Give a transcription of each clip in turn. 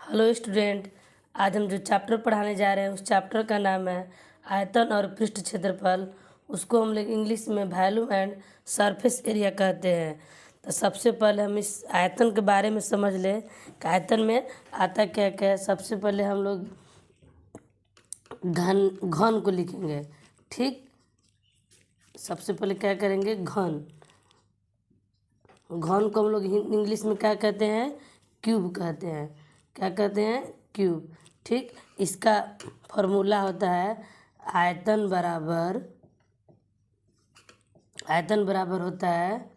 Hello student. आज हम जो चैप्टर पढ़ाने जा रहे हैं उस चैप्टर का नाम है आयतन और पृष्ठ क्षेत्रफल। उसको हम लोग इंग्लिश में वॉल्यूम एंड सरफेस एरिया कहते हैं। तो सबसे पहले हम इस आयतन के बारे में समझ लें कि आयतन में आता क्या क्या है। सबसे पहले हम लोग घन को लिखेंगे। ठीक, सबसे पहले क्या करेंगे, घन को हम लोग इंग्लिश में क्या कहते हैं, क्यूब कहते हैं। क्या कहते हैं, क्यूब। ठीक, इसका फॉर्मूला होता है आयतन बराबर होता है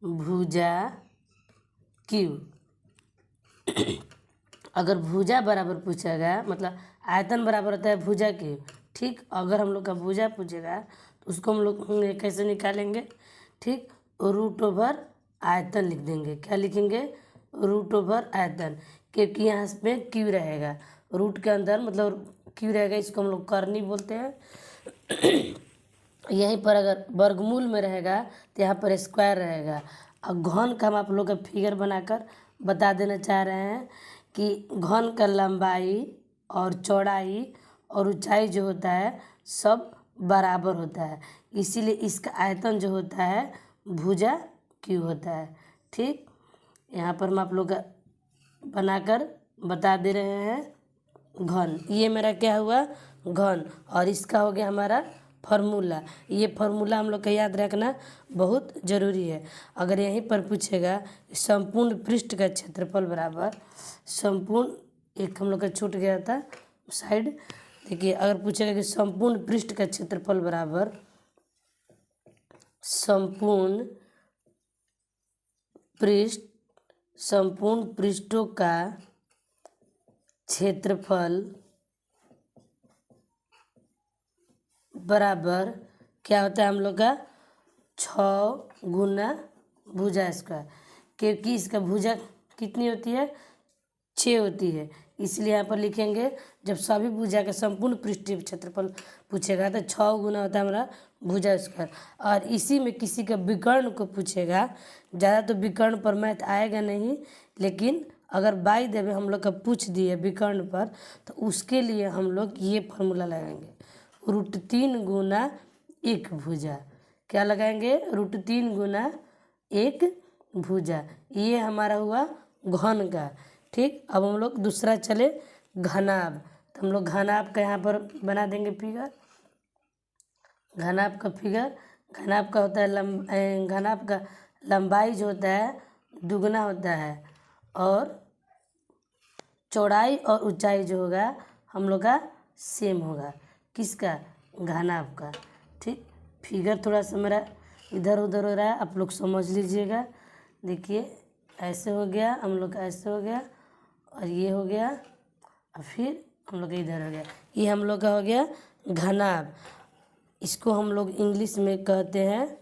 भुजा क्यूब। अगर भुजा बराबर पूछेगा मतलब आयतन बराबर होता है भुजा क्यूब। ठीक, अगर हम लोग का भुजा पूछेगा तो उसको हम लोग कैसे निकालेंगे, ठीक, रूट ओवर आयतन लिख देंगे। क्या लिखेंगे, रूट ओवर आयतन, क्योंकि यहाँ पे क्यू रहेगा, रूट के अंदर मतलब क्यू रहेगा, इसको हम लोग करनी बोलते हैं। यहीं पर अगर वर्गमूल में रहेगा तो यहाँ पर स्क्वायर रहेगा। और घन का हम आप लोग का फिगर बनाकर बता देना चाह रहे हैं कि घन का लंबाई और चौड़ाई और ऊंचाई जो होता है सब बराबर होता है, इसीलिए इसका आयतन जो होता है भुजा क्यू होता है। ठीक, यहाँ पर हम आप लोग का बनाकर बता दे रहे हैं घन। ये मेरा क्या हुआ, घन, और इसका हो गया हमारा फार्मूला। ये फार्मूला हम लोग का याद रखना बहुत ज़रूरी है। अगर यहीं पर पूछेगा संपूर्ण पृष्ठ का क्षेत्रफल बराबर संपूर्ण, एक हम लोग का छूट गया था साइड, देखिए, अगर पूछेगा कि संपूर्ण पृष्ठ का क्षेत्रफल बराबर संपूर्ण पृष्ठों का क्षेत्रफल बराबर क्या होता है हम लोग का 6 गुना भुजा स्क्वायर, क्योंकि इसका भुजा कितनी होती है, 6 होती है, इसलिए यहाँ पर लिखेंगे जब सभी भुजा का संपूर्ण पृष्ठीय क्षेत्रफल पूछेगा तो 6 गुना होता है हमारा भुजा स्क्वायर। और इसी में किसी का विकर्ण को पूछेगा, ज़्यादा तो विकर्ण पर मैथ आएगा नहीं, लेकिन अगर बाई देवे हम लोग का पूछ दिए विकर्ण पर तो उसके लिए हम लोग ये फार्मूला लगाएंगे, √3 गुना 1 भुजा। क्या लगाएंगे, √3 गुना 1 भुजा। ये हमारा हुआ घन का। ठीक, अब हम लोग दूसरा चले घनाभ। तो हम लोग घनाभ का यहाँ पर बना देंगे फिगर। घनाभ का फिगर, घनाभ का होता है घनाभ का लंबाई जो होता है दुगना होता है और चौड़ाई और ऊंचाई जो होगा हम लोग का सेम होगा। किसका, घनाभ का। ठीक, फिगर थोड़ा सा मेरा इधर उधर हो रहा है, आप लोग समझ लीजिएगा। देखिए, ऐसे हो गया हम लोग का, ऐसे हो गया और ये हो गया, और फिर हम लोग का इधर हो गया, ये हम लोग का हो गया घनाभ। इसको हम लोग इंग्लिश में कहते हैं,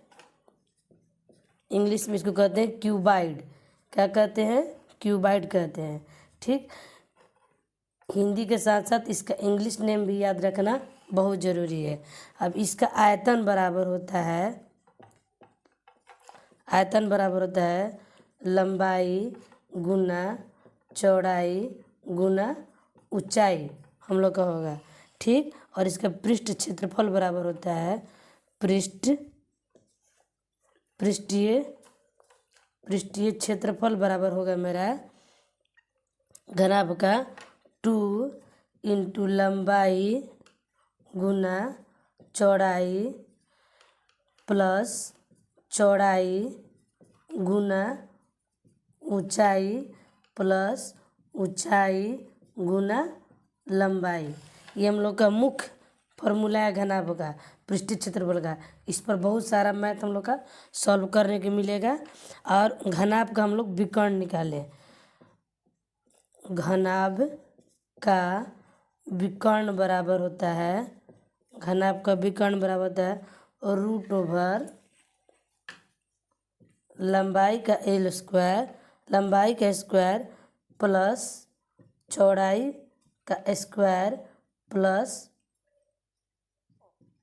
इंग्लिश में इसको कहते हैं क्यूबाइड। क्या कहते हैं, क्यूबाइड कहते हैं। ठीक, हिंदी के साथ साथ इसका इंग्लिश नेम भी याद रखना बहुत ज़रूरी है। अब इसका आयतन बराबर होता है लंबाई गुना चौड़ाई गुना ऊंचाई हम लोग का होगा। ठीक, और इसका पृष्ठ क्षेत्रफल बराबर होता है पृष्ठीय क्षेत्रफल बराबर होगा मेरा घनाभ का 2 इंटू लंबाई गुना चौड़ाई प्लस चौड़ाई गुना ऊंचाई प्लस ऊंचाई गुना लंबाई। ये हम लोग का मुख्य फॉर्मूला है घनाभ का, पृष्ठीय क्षेत्रफल का। इस पर बहुत सारा मैथ हम लोग का सॉल्व करने के मिलेगा। और घनाभ का हम लोग विकर्ण निकालें, घनाभ का विकर्ण बराबर होता है, घनाभ का विकर्ण बराबर होता है रूट ओवर लंबाई का L स्क्वायर, लंबाई का स्क्वायर प्लस चौड़ाई का स्क्वायर प्लस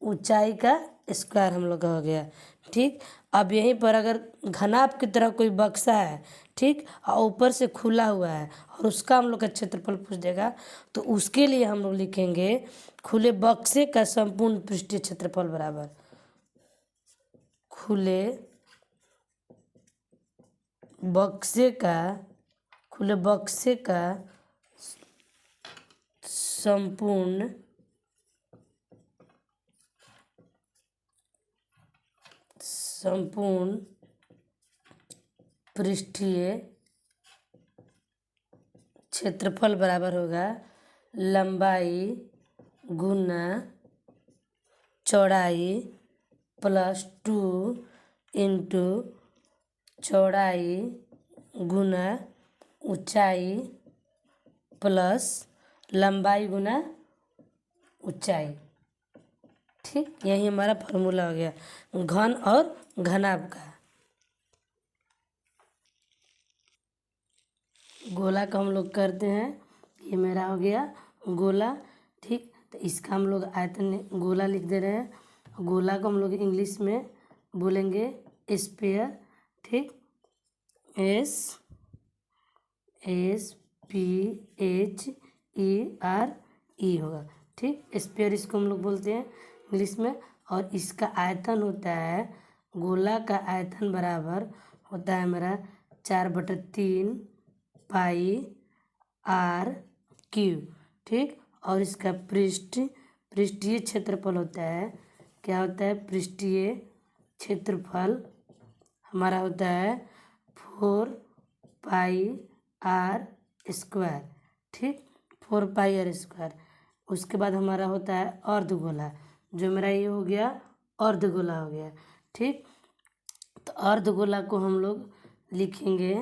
ऊंचाई का स्क्वायर हम लोग का हो गया। ठीक। अब यहीं पर अगर घनाभ की तरह कोई बक्सा है, ठीक, और ऊपर से खुला हुआ है और उसका हम लोग का क्षेत्रफल पूछ देगा, तो उसके लिए हम लोग लिखेंगे खुले बक्से का संपूर्ण पृष्ठीय क्षेत्रफल बराबर खुले बक्से का संपूर्ण पृष्ठीय क्षेत्रफल बराबर होगा लंबाई गुना चौड़ाई प्लस 2 इंटू चौड़ाई गुना ऊंचाई प्लस लंबाई गुना ऊंचाई। ठीक, यही हमारा फॉर्मूला हो गया घन और घनाभ का। गोला का हम लोग करते हैं, ये मेरा हो गया गोला। ठीक, तो इसका हम लोग आयतन गोला लिख दे रहे हैं। गोला को हम लोग इंग्लिश में बोलेंगे स्फीयर। ठीक, SPHERE होगा। ठीक, स्फीयर इसको हम लोग बोलते हैं इंग्लिश में। और इसका आयतन होता है, गोला का आयतन बराबर होता है मेरा 4/3 पाई आर क्यू। ठीक, और इसका पृष्ठीय क्षेत्रफल होता है, क्या होता है, पृष्ठीय क्षेत्रफल हमारा होता है 4 पाई आर स्क्वायर। ठीक, 4 पाई आर स्क्वायर। उसके बाद हमारा होता है अर्धगोला, जो मेरा ये हो गया अर्धगोला हो गया। ठीक, तो अर्धगोला को हम लोग लिखेंगे,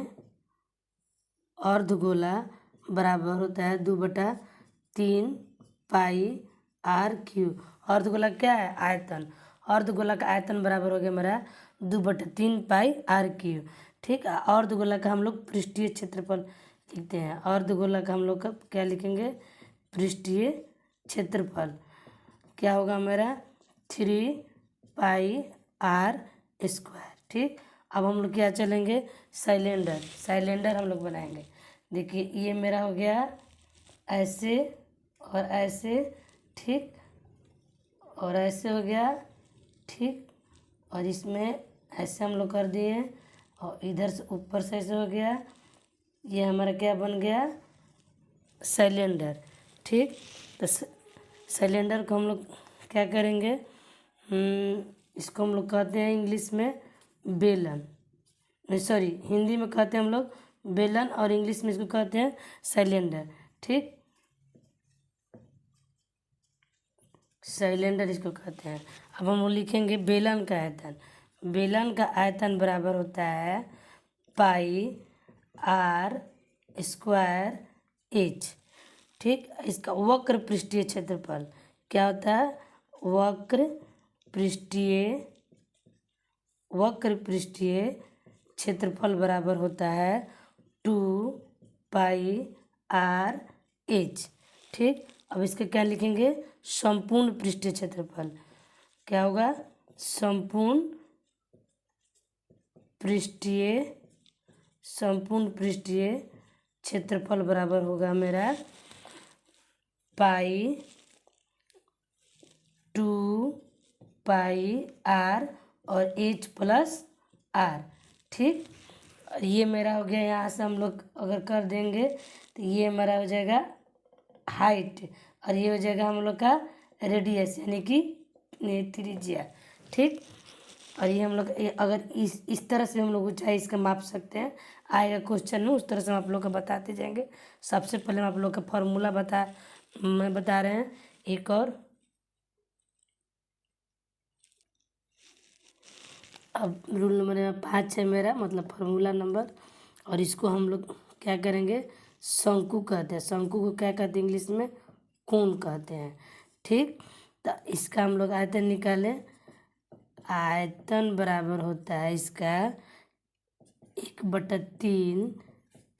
अर्धगोला बराबर होता है 2/3 पाई आर क्यू। अर्धगोला क्या है, आयतन। अर्धगोला का आयतन बराबर हो गया मेरा 2/3 पाई आर क्यू। ठीक, अर्धगोला का हम लोग पृष्ठीय क्षेत्रफल लिखते हैं। अर्धगोला का हम लोग का क्या लिखेंगे, पृष्ठीय क्षेत्रफल क्या होगा मेरा 3 पाई आर स्क्वायर। ठीक, अब हम लोग क्या चलेंगे, साइलेंडर हम लोग बनाएंगे। देखिए ये मेरा हो गया ऐसे और ऐसे। ठीक, और ऐसे हो गया। ठीक, और इसमें ऐसे हम लोग कर दिए और इधर से ऊपर से ऐसे हो गया। ये हमारा क्या बन गया, सिलेंडर। ठीक, तो सिलेंडर को हम लोग क्या करेंगे, इसको हम लोग कहते हैं इंग्लिश में बेलन, सॉरी हिंदी में कहते हैं हम लोग बेलन और इंग्लिश में इसको कहते हैं सिलेंडर। ठीक, सिलेंडर इसको कहते हैं। अब हम लोग लिखेंगे बेलन का आयतन। बेलन का आयतन बराबर होता है पाई आर स्क्वायर एच। ठीक, इसका वक्र पृष्ठीय क्षेत्रफल क्या होता है, वक्र पृष्ठीय क्षेत्रफल बराबर होता है 2 पाई आर एच। ठीक, अब इसका क्या लिखेंगे, संपूर्ण पृष्ठीय क्षेत्रफल क्या होगा, संपूर्ण पृष्ठीय क्षेत्रफल बराबर होगा मेरा पाई 2 पाई आर और एच प्लस आर। ठीक, ये मेरा हो गया। यहाँ से हम लोग अगर कर देंगे तो ये हमारा हो जाएगा हाइट और ये हो जाएगा हम लोग का रेडियस यानी कि त्रिज्या। ठीक, और ये हम लोग अगर इस तरह से हम लोग ऊंचाई इसका माप सकते हैं, आएगा क्वेश्चन में, उस तरह से हम आप लोग को बताते जाएंगे। सबसे पहले हम आप लोग का फॉर्मूला मैं बता रहे हैं एक और। अब रूल नंबर 5 है मेरा, मतलब फार्मूला नंबर। और इसको हम लोग क्या करेंगे, शंकु कहते हैं। शंकु को क्या कहते हैं इंग्लिश में, कोण कहते हैं। ठीक, तो इसका हम लोग आयतन निकालें। आयतन बराबर होता है इसका 1/3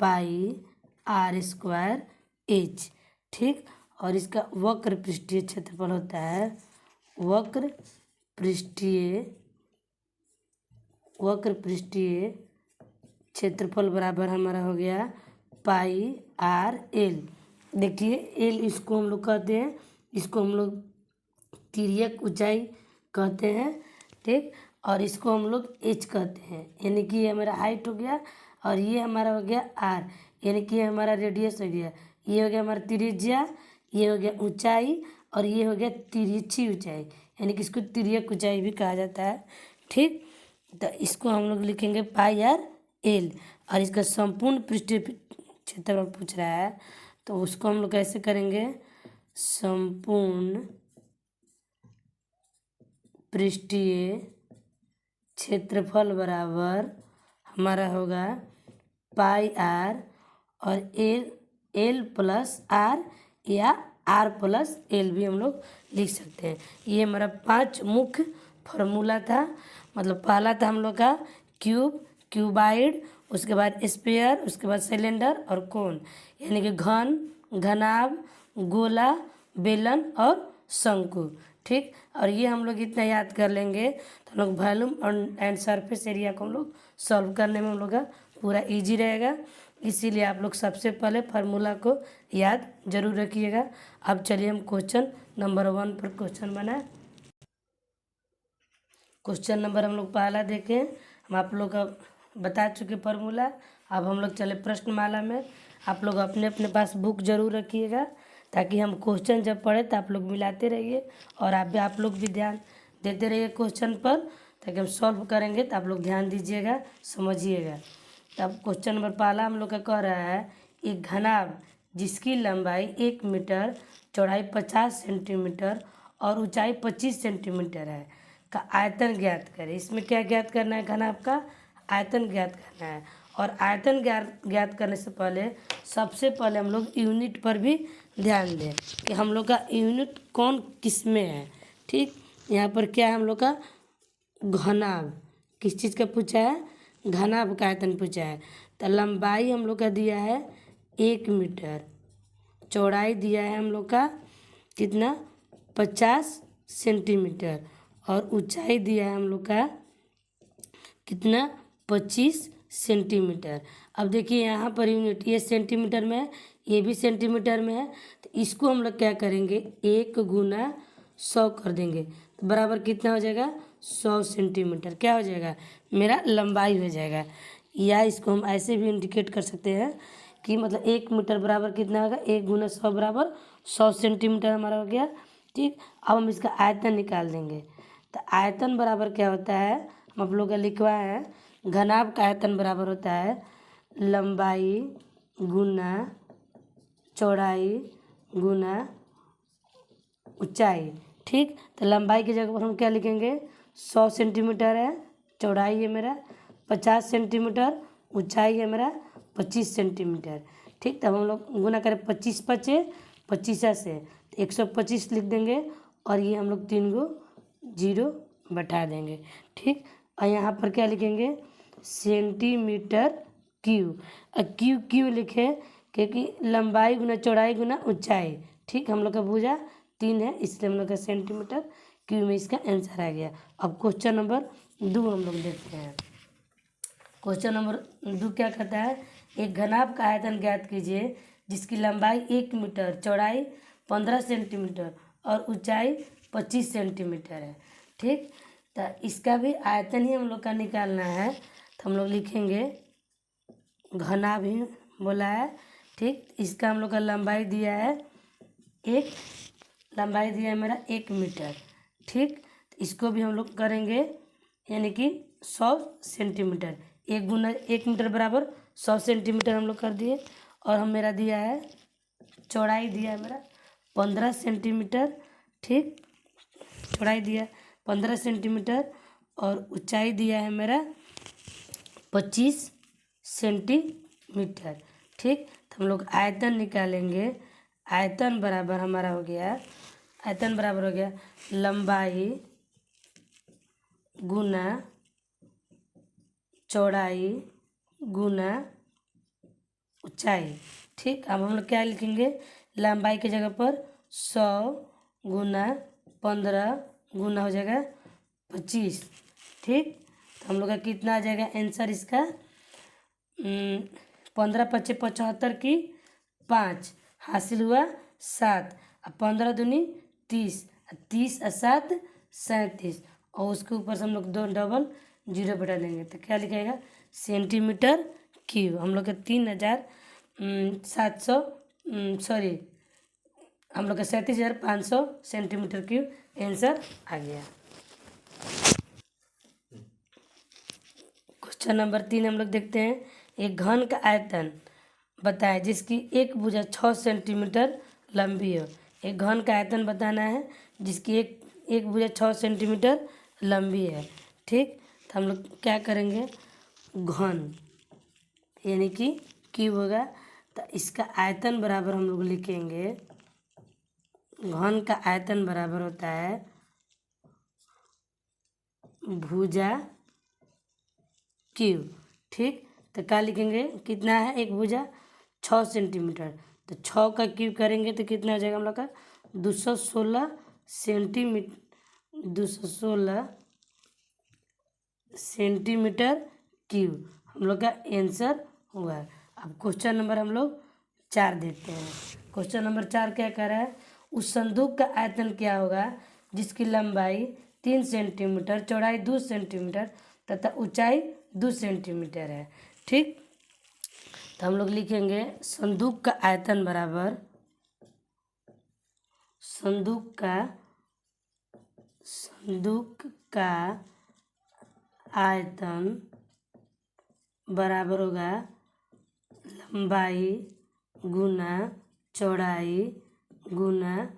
पाई आर स्क्वायर एच। ठीक, और इसका वक्र पृष्ठीय क्षेत्रफल होता है, वक्र पृष्ठीय वक्र पृष्ठीय क्षेत्रफल बराबर हमारा हो गया पाई आर एल। देखिए एल इसको हम लोग कहते हैं, इसको हम लोग तिर्यक ऊंचाई कहते हैं, ठीक। और इसको हम लोग एच कहते हैं, यानी कि ये हमारा हाइट हो गया और ये हमारा हो गया आर, यानी कि ये हमारा रेडियस हो गया। ये हो गया हमारा त्रिज्या, ये हो गया ऊंचाई और ये हो गया तिरछी ऊंचाई, यानी कि इसको तिर्यक ऊंचाई भी कहा जाता है, ठीक। तो इसको हम लोग लिखेंगे पाई आर एल। और इसका संपूर्ण पृष्ठीय क्षेत्रफल पूछ रहा है, तो उसको हम लोग कैसे करेंगे, संपूर्ण पृष्ठीय क्षेत्रफल बराबर हमारा होगा पाई आर और एल प्लस आर या आर प्लस एल भी हम लोग लिख सकते हैं। ये हमारा 5 मुख्य फार्मूला था। मतलब पहला था हम लोग का क्यूबाइड, उसके बाद स्फीयर, उसके बाद सिलेंडर और कोन, यानी कि घन, घनाभ, गोला, बेलन और शंकु, ठीक। और ये हम लोग इतना याद कर लेंगे तो हम लोग वॉल्यूम एंड सरफेस एरिया को हम लोग सॉल्व करने में हम लोग का पूरा इजी रहेगा। इसीलिए आप लोग सबसे पहले फार्मूला को याद जरूर रखिएगा। अब चलिए हम क्वेश्चन नंबर 1 पर क्वेश्चन बनाए। क्वेश्चन नंबर हम लोग पहला देखें, हम आप लोग का बता चुके फार्मूला। अब हम लोग चले प्रश्नमाला में। आप लोग अपने अपने पास बुक जरूर रखिएगा, ताकि हम क्वेश्चन जब पढ़े तो आप लोग मिलाते रहिए और आप लोग भी ध्यान देते रहिए क्वेश्चन पर, ताकि हम सॉल्व करेंगे तो आप लोग ध्यान दीजिएगा, समझिएगा। तब क्वेश्चन नंबर पहला हम लोग का कह रहा है, एक घनाभ जिसकी लंबाई 1 मीटर, चौड़ाई 50 सेंटीमीटर और ऊंचाई 25 सेंटीमीटर है का आयतन ज्ञात करें। इसमें क्या ज्ञात करना है, घनाभ का आयतन ज्ञात करना है। और आयतन ज्ञात करने से पहले सबसे पहले हम लोग यूनिट पर भी ध्यान दें कि हम लोग का यूनिट कौन किस में है, ठीक। यहाँ पर क्या है, हम लोग का घनाभ किस चीज़ का पूछा है, घनाभ का आयतन पूछा है। तो लंबाई हम लोग का दिया है 1 मीटर, चौड़ाई दिया है हम लोग का कितना 50 सेंटीमीटर और ऊंचाई दिया है हम लोग का कितना 25 सेंटीमीटर। अब देखिए यहाँ पर यूनिट ये सेंटीमीटर में है, ये भी सेंटीमीटर में है, तो इसको हम लोग क्या करेंगे 1 गुना 100 कर देंगे, तो बराबर कितना हो जाएगा 100 सेंटीमीटर क्या हो जाएगा, मेरा लंबाई हो जाएगा। या इसको हम ऐसे भी इंडिकेट कर सकते हैं कि मतलब 1 मीटर बराबर कितना होगा 1 गुना 100 बराबर 100 सेंटीमीटर हमारा हो गया, ठीक। अब हम इसका आयतन निकाल देंगे। तो आयतन बराबर क्या होता है, हम आप लोग का लिखवाए हैं, घनाभ का आयतन बराबर होता है लंबाई गुना चौड़ाई गुना ऊंचाई, ठीक। तो लंबाई की जगह पर हम क्या लिखेंगे 100 सेंटीमीटर है, चौड़ाई है मेरा 50 सेंटीमीटर, ऊंचाई है मेरा 25 सेंटीमीटर, ठीक। तब हम लोग गुना करें 25 पचे 25 से 125 लिख देंगे और ये हम लोग 3 गो 0 बैठा देंगे, ठीक। और यहाँ पर क्या लिखेंगे सेंटीमीटर क्यूब। क्यू क्यों लिखे, क्योंकि लंबाई गुना चौड़ाई गुना ऊंचाई, ठीक। हम लोग का भुजा 3 है, इसलिए हम लोग का सेंटीमीटर क्यूब में इसका आंसर आ गया। अब क्वेश्चन नंबर 2 हम लोग देखते हैं। क्वेश्चन नंबर 2 क्या कहता है, एक घनाभ का आयतन ज्ञात कीजिए जिसकी लंबाई 1 मीटर, चौड़ाई 15 सेंटीमीटर और ऊंचाई 25 सेंटीमीटर है, ठीक। तो इसका भी आयतन ही हम लोग का निकालना है। तो हम लोग लिखेंगे घनाभ ही बोला है, ठीक। इसका हम लोग का लंबाई दिया है लंबाई दिया है मेरा 1 मीटर, ठीक। तो इसको भी हम लोग करेंगे यानी कि 100 सेंटीमीटर, 1 मीटर बराबर 100 सेंटीमीटर हम लोग कर दिए। और हम मेरा दिया है चौड़ाई दिया है मेरा 15 सेंटीमीटर, ठीक। चौड़ाई दिया 15 सेंटीमीटर और ऊंचाई दिया है मेरा 25 सेंटीमीटर, ठीक। तो हम लोग आयतन निकालेंगे। आयतन बराबर हमारा हो गया, आयतन बराबर हो गया लंबाई गुना चौड़ाई गुना ऊंचाई, ठीक। अब हम लोग क्या लिखेंगे लंबाई की जगह पर 100 गुना 15 गुना हो जाएगा 25, ठीक। हम लोग का कितना आ जाएगा आंसर इसका 15 पच्चे 75 की 5 हासिल हुआ 7 और 15 दूनी 30 और 30 और 7 37 और उसके ऊपर से हम लोग 2 डबल जीरो बैठा देंगे तो क्या लिखेगा सेंटीमीटर क्यूब। हम लोग का 3700 सॉरी हम लोग का 37,500 सेंटीमीटर क्यूब आंसर आ गया। क्वेश्चन नंबर 3 हम लोग देखते हैं। एक घन का आयतन बताएं जिसकी एक भुजा 6 सेंटीमीटर लंबी हो। एक घन का आयतन बताना है जिसकी एक भुजा 6 सेंटीमीटर लंबी है। ठीक, तो हम लोग क्या करेंगे घन यानी कि क्यूब होगा तो इसका आयतन बराबर हम लोग लिखेंगे। घन का आयतन बराबर होता है भुजा क्यूब। ठीक, तो क्या लिखेंगे कितना है एक भुजा 6 सेंटीमीटर तो 6 का क्यूब करेंगे तो कितना हो जाएगा हम लोग का 216 सेंटीमीटर 216 सेंटीमीटर क्यूब हम लोग का आंसर हुआ। अब क्वेश्चन नंबर हम लोग 4 देते हैं। क्वेश्चन नंबर 4 क्या कह रहा है उस संदूक का आयतन क्या होगा जिसकी लंबाई 3 सेंटीमीटर चौड़ाई 2 सेंटीमीटर तथा ऊंचाई 2 सेंटीमीटर है। ठीक, तो हम लोग लिखेंगे संदूक का आयतन बराबर संदूक का आयतन बराबर होगा लंबाई गुना चौड़ाई गुना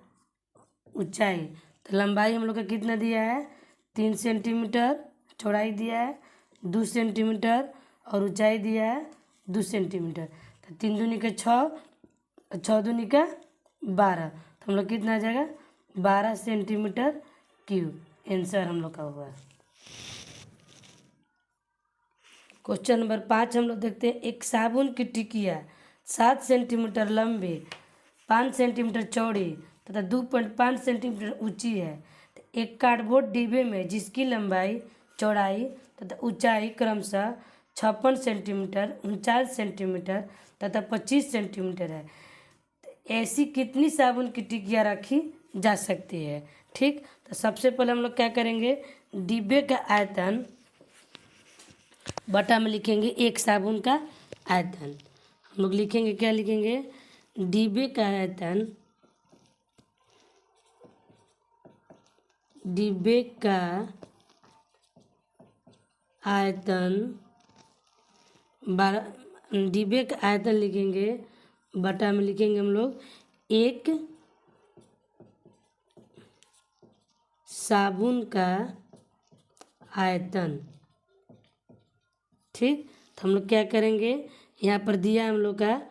ऊंचाई। तो लंबाई हम लोग का कितना दिया है 3 सेंटीमीटर, चौड़ाई दिया है 2 सेंटीमीटर और ऊंचाई दिया है 2 सेंटीमीटर। तो 3 दूनी का 6, 6 दूनी का 12 तो हम लोग कितना आ जाएगा 12 सेंटीमीटर क्यूब आंसर हम लोग का हुआ। क्वेश्चन नंबर 5 हम लोग देखते हैं। एक साबुन की टिकिया 7 सेंटीमीटर लंबी 5 सेंटीमीटर चौड़ी तथा 2.5 सेंटीमीटर ऊंची है। तो एक कार्डबोर्ड डिब्बे में जिसकी लंबाई चौड़ाई तथा ऊंचाई क्रमशः 56 सेंटीमीटर 49 सेंटीमीटर तथा 25 सेंटीमीटर है। तो ऐसी कितनी साबुन की टिकिया रखी जा सकती है। ठीक, तो सबसे पहले हम लोग क्या करेंगे डिब्बे का आयतन बटा में लिखेंगे एक साबुन का आयतन। हम लोग लिखेंगे क्या लिखेंगे डिब्बे का आयतन डिब्बे का आयतन डिब्बे का आयतन लिखेंगे बटा में लिखेंगे हम लोग एक साबुन का आयतन। ठीक, तो हम लोग क्या करेंगे यहाँ पर दिया हम लोग का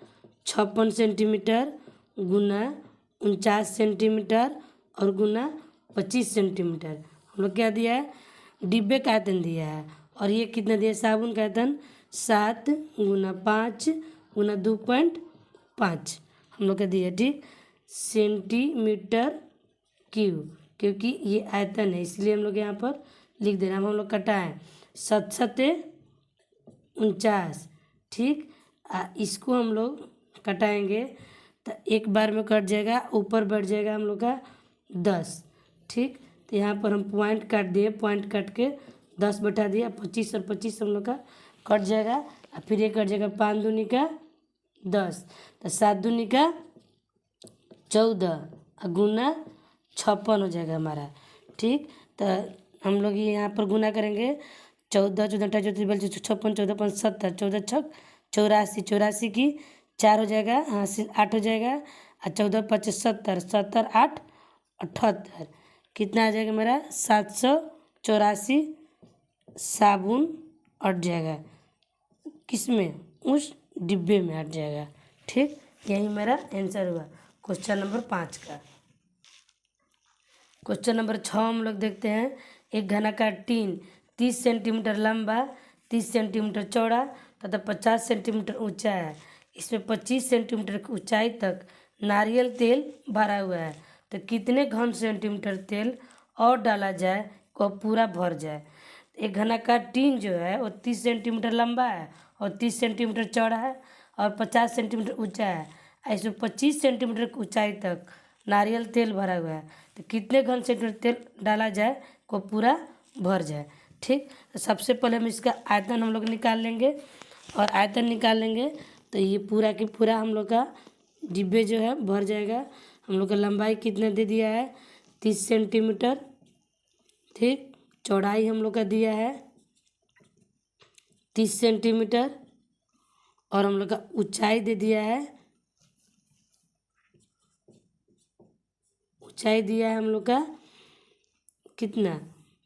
56 सेंटीमीटर गुना 49 सेंटीमीटर और गुना 25 सेंटीमीटर। हम लोग क्या दिया है डिब्बे का आयतन दिया है और ये कितना दिया साबुन का आयतन 7 गुना 5 गुना 2.5 हम लोग का दिया। ठीक, सेंटीमीटर क्यूब क्योंकि ये आयतन है इसलिए हम लोग यहाँ पर लिख दे रहे हैं। हम लोग कटाएँ 7 49। ठीक, इसको हम लोग कटाएंगे तो एक बार में कट जाएगा ऊपर बढ़ जाएगा हम लोग का 10। ठीक, तो यहाँ पर हम पॉइंट काट दिए पॉइंट काट के 10 बैठा दिया 25 और 25 हम लोग का कट जाएगा और फिर ये कट जाएगा 5 दूनी का 10 तो 7 दूनी का 14 गुना 56 हो जाएगा हमारा। ठीक, तो हम लोग ये यहाँ पर गुना करेंगे 14 14 28 56 14 5 70 14 छक 84 84 की 4 हो जाएगा हासिल 8 हो जाएगा और 14 5 70 70 8 78 कितना आ जाएगा मेरा 784 साबुन अट जाएगा किसमें उस डिब्बे में अट जाएगा। ठीक, यही मेरा आंसर हुआ क्वेश्चन नंबर 5 का। क्वेश्चन नंबर 6 हम लोग देखते हैं। एक घनाकार टीन 30 सेंटीमीटर लंबा 30 सेंटीमीटर चौड़ा तथा 50 सेंटीमीटर ऊंचा है। इसमें 25 सेंटीमीटर की ऊंचाई तक नारियल तेल भरा हुआ है। तो कितने घन सेंटीमीटर तेल और डाला जाए को पूरा भर जाए। एक घनाकार टीन जो है वो 30 सेंटीमीटर लंबा है और 30 सेंटीमीटर चौड़ा है और 50 सेंटीमीटर ऊंचा है। ऐसे 25 सेंटीमीटर की ऊंचाई तक नारियल तेल भरा हुआ है। तो कितने घन सेंटीमीटर तेल डाला जाए को पूरा भर जाए। ठीक, तो सबसे पहले हम इसका आयतन हम लोग निकाल लेंगे और आयतन निकाल लेंगे तो ये पूरा की पूरा हम लोग का डिब्बे जो है भर जाएगा। हम लोग का लंबाई कितना दे दिया है 30 सेंटीमीटर। ठीक, चौड़ाई हम लोग का दिया है 30 सेंटीमीटर और हम लोग का ऊंचाई दे दिया है, ऊंचाई दिया है हम लोग का कितना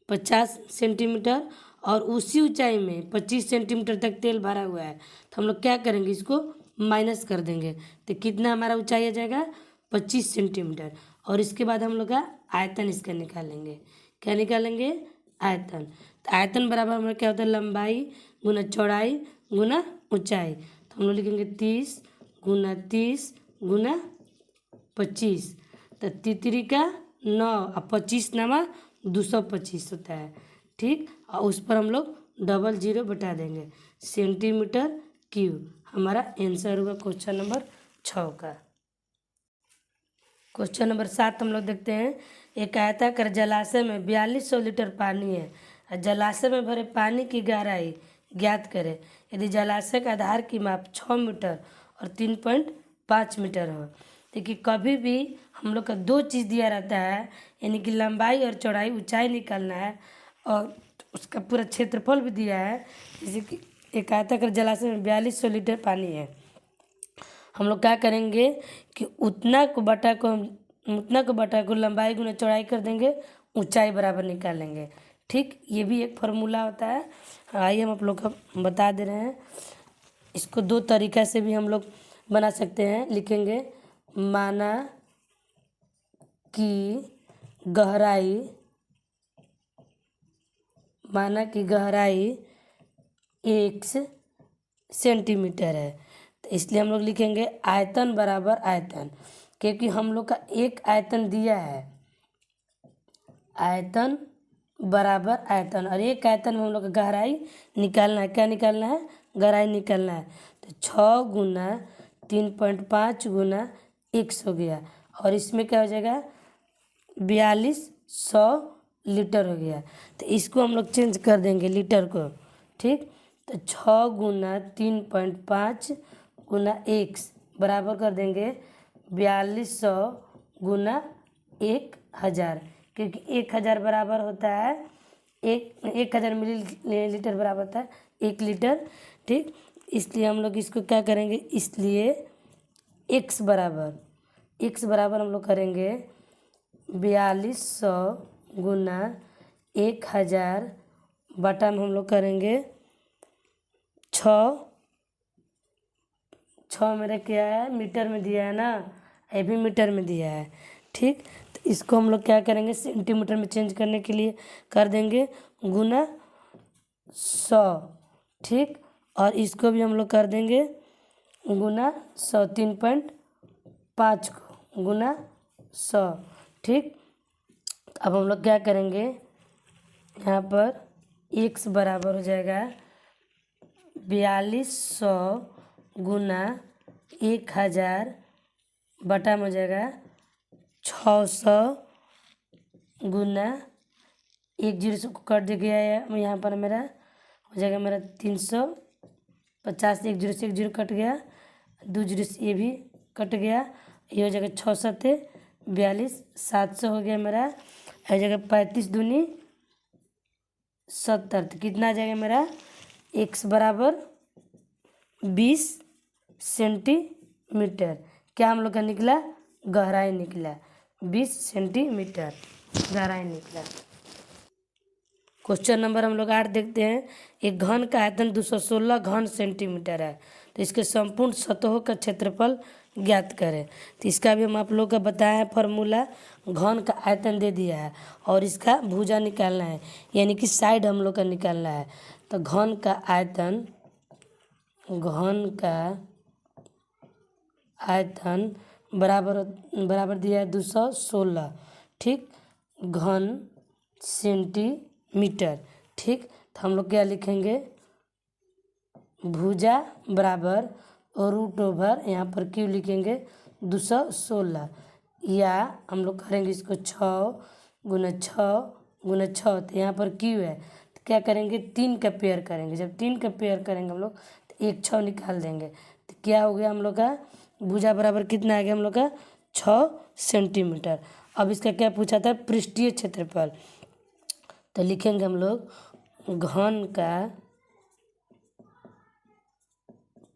50 सेंटीमीटर और उसी ऊंचाई में 25 सेंटीमीटर तक तेल भरा हुआ है। तो हम लोग क्या करेंगे, इसको माइनस कर देंगे तो कितना हमारा ऊंचाई आ जाएगा 25 सेंटीमीटर। और इसके बाद हम लोग का आयतन इसका निकालेंगे। क्या निकालेंगे, आयतन। तो आयतन बराबर हमारा क्या होता है लंबाई गुना चौड़ाई गुना ऊंचाई। तो हम लोग लिखेंगे 30 गुना 30 गुना 25। तो तितरी का 9 और 25 नामा 225 होता है। ठीक, और उस पर हम लोग डबल जीरो बता देंगे, सेंटीमीटर क्यूब। हमारा आंसर हुआ क्वेश्चन नंबर 6 का। क्वेश्चन नंबर 7 हम लोग देखते हैं। एक आयताकार जलाशय में 4200 लीटर पानी है और जलाशय में भरे पानी की गहराई ज्ञात करें। यदि जलाशय का आधार की माप 6 मीटर और 3.5 मीटर हो। देखिए कभी भी हम लोग का दो चीज़ दिया रहता है, यानी कि लंबाई और चौड़ाई, ऊंचाई निकालना है और उसका पूरा क्षेत्रफल भी दिया है। जैसे कि एक आयताकार जलाशय में 4200 लीटर पानी है। हम लोग क्या करेंगे कि उतना को बटा को लंबाई गुना चौड़ाई कर देंगे, ऊंचाई बराबर निकालेंगे। ठीक, ये भी एक फार्मूला होता है। आइए हम आप लोग को बता दे रहे हैं। इसको दो तरीक़ा से भी हम लोग बना सकते हैं। लिखेंगे माना कि गहराई 1 सेंटीमीटर है, तो इसलिए हम लोग लिखेंगे आयतन बराबर आयतन, क्योंकि हम लोग का एक आयतन दिया है, आयतन बराबर आयतन, और एक आयतन में हम लोग का गहराई निकालना है। क्या निकालना है, गहराई निकालना है। तो 6 गुना 3.5 गुना 100 हो गया और इसमें क्या हो जाएगा 4200 लीटर हो गया। तो इसको हम लोग चेंज कर देंगे लीटर को। ठीक, तो 6 गुना 3.5 गुना 1 बराबर कर देंगे 4200 गुना 1000, क्योंकि 1000 बराबर होता है 1000 मिलीलीटर बराबर होता है 1 लीटर। ठीक, इसलिए हम लोग इसको क्या करेंगे, इसलिए x बराबर हम लोग करेंगे 4200 गुना 1000 बटा में हम लोग करेंगे 6 मेरा क्या है मीटर में दिया है ना, ये भी मीटर में दिया है। ठीक, तो इसको हम लोग क्या करेंगे सेंटीमीटर में चेंज करने के लिए कर देंगे गुना 100। ठीक, और इसको भी हम लोग कर देंगे गुना 100, 3.5 को गुना 100। ठीक, अब हम लोग क्या करेंगे, यहाँ पर x बराबर हो जाएगा 4200 गुना 1000 बटा में हो जाएगा 600 गुना 1 जीरो से कट गया है, यहाँ पर मेरा हो जाएगा मेरा 350, 1 जीरो से 1 जीरो कट गया, 2 जीरो से ये भी कट गया, ये हो जाएगा 6 सत्ते 42, 700 हो गया मेरा, हो जाएगा 35 दूनी 70। तो कितना आ जाएगा मेरा x बराबर 20 सेंटीमीटर। क्या हम लोग का निकला, गहराई निकला 20 सेंटीमीटर गहराई निकला। क्वेश्चन नंबर हम लोग 8 देखते हैं। एक घन का आयतन 216 घन सेंटीमीटर है, तो इसके संपूर्ण सतहों का क्षेत्रफल ज्ञात करें। तो इसका भी हम आप लोग का बताया है फार्मूला। घन का आयतन दे दिया है और इसका भुजा निकालना है, यानी कि साइड हम लोग का निकालना है। तो घन का आयतन बराबर दिया है 216। ठीक, घन सेंटीमीटर। ठीक, तो हम लोग क्या लिखेंगे, भुजा बराबर रूट ओवर यहाँ पर क्यू लिखेंगे 216, या हम लोग करेंगे इसको 6 × 6 × 6, तो यहाँ पर क्यू है तो क्या करेंगे 3 का पेयर करेंगे। जब 3 का पेयर करेंगे हम लोग तो 1 6 निकाल देंगे, तो क्या हो गया हम लोग का भुजा बराबर कितना आ गया हम लोग का 6 सेंटीमीटर। अब इसका क्या पूछा था, पृष्ठीय क्षेत्रफल, तो लिखेंगे हम लोग घन का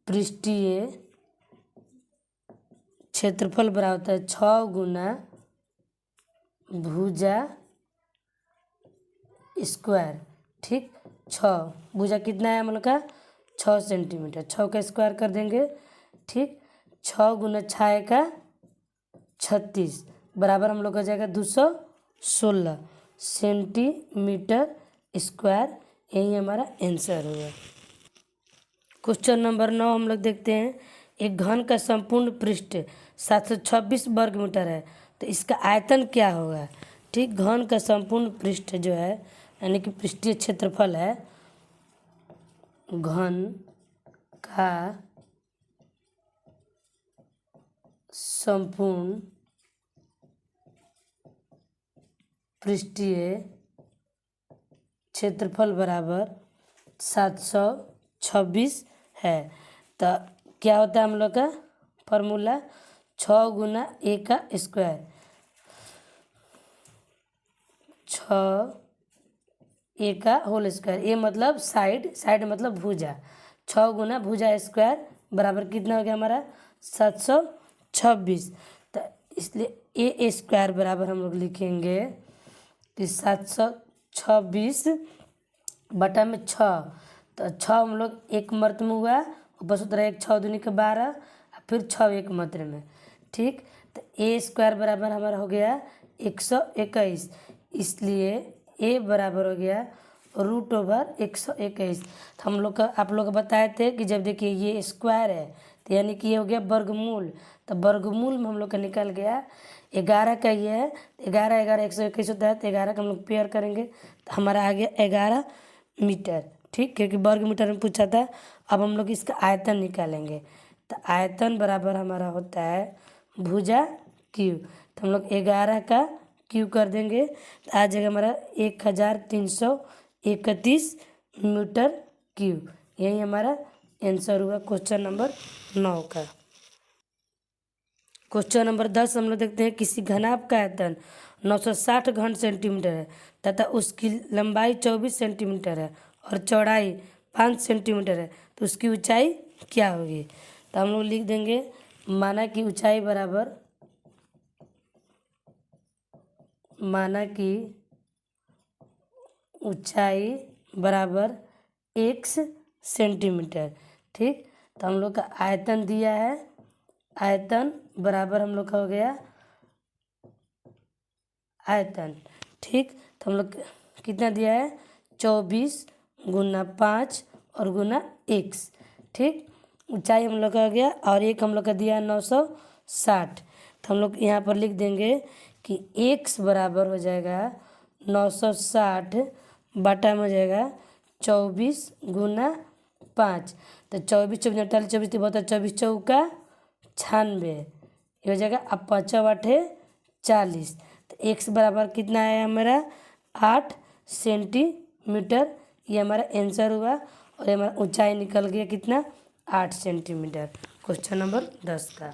पृष्ठीय क्षेत्रफल बराबर होता है 6 × भुजा स्क्वायर। ठीक, 6 भुजा कितना है हम लोग का 6 सेंटीमीटर, 6 का स्क्वायर कर देंगे। ठीक, 6 × 6 का 36 बराबर हम लोग का जाएगा 216 सेंटीमीटर स्क्वायर। यही हमारा आंसर होगा। क्वेश्चन नंबर 9 हम लोग देखते हैं। एक घन का संपूर्ण पृष्ठ 726 वर्ग मीटर है, तो इसका आयतन क्या होगा। ठीक, घन का संपूर्ण पृष्ठ जो है यानी कि पृष्ठीय क्षेत्रफल है, घन का संपूर्ण पृष्ठीय क्षेत्रफल बराबर 726 है। तो क्या होता है हम लोग का फॉर्मूला 6 × a का स्क्वायर, 6 a का होल स्क्वायर, ए मतलब साइड, साइड मतलब भुजा, 6 × भुजा स्क्वायर बराबर कितना हो गया हमारा 726। तो इसलिए ए स्क्वायर बराबर हम लोग लिखेंगे कि 726 बटा में 6, तो 6 हम लोग एक मर्त में हुआ, ऊपर सूत्र 1 6 दूनी के 12, फिर 6 एक मात्रा में। ठीक, तो ए स्क्वायर बराबर हमारा हो गया 121, इसलिए ए बराबर हो गया रूट ओवर 121। तो हम लोग का आप लोग बताए थे कि जब देखिए ये स्क्वायर है तो यानी कि ये हो गया वर्गमूल, तो वर्गमूल में हम लोग का निकल गया 11 का ये है, 11 11 121 होता है, तो 11 का हम लोग पेयर करेंगे तो हमारा आ गया 11 मीटर। ठीक, क्योंकि वर्ग मीटर में पूछा था। अब हम लोग इसका आयतन निकालेंगे, तो आयतन बराबर हमारा होता है भुजा क्यू, तो हम लोग 11 का क्यू कर देंगे तो आ जाएगा हमारा 1331 मीटर क्यूब। यही हमारा आंसर हुआ क्वेश्चन नंबर 9 का। क्वेश्चन नंबर 10 हम लोग देखते हैं। किसी घनाभ का आयतन 960 घन सेंटीमीटर है तथा उसकी लंबाई 24 सेंटीमीटर है और चौड़ाई 5 सेंटीमीटर है, तो उसकी ऊंचाई क्या होगी। तो हम लोग लिख देंगे माना कि ऊंचाई बराबर x सेंटीमीटर। ठीक, तो हम लोग का आयतन दिया है, आयतन बराबर हम लोग का हो गया आयतन। ठीक, तो हम लोग कितना दिया है 24 × 5 और गुना x। ठीक, ऊंचाई हम लोग का हो गया और एक हम लोग का दिया 960, तो हम लोग यहाँ पर लिख देंगे कि x बराबर हो जाएगा 960 बटा में हो जाएगा 24 × 5, तो 24 24 48 24 बहुत 24 चौका 96, ये हो जाएगा। अब 5 8 40, तो x बराबर कितना है हमारा 8 सेंटीमीटर। ये हमारा आंसर हुआ और हमारा ऊंचाई निकल गया कितना 8 सेंटीमीटर। क्वेश्चन नंबर 10 का।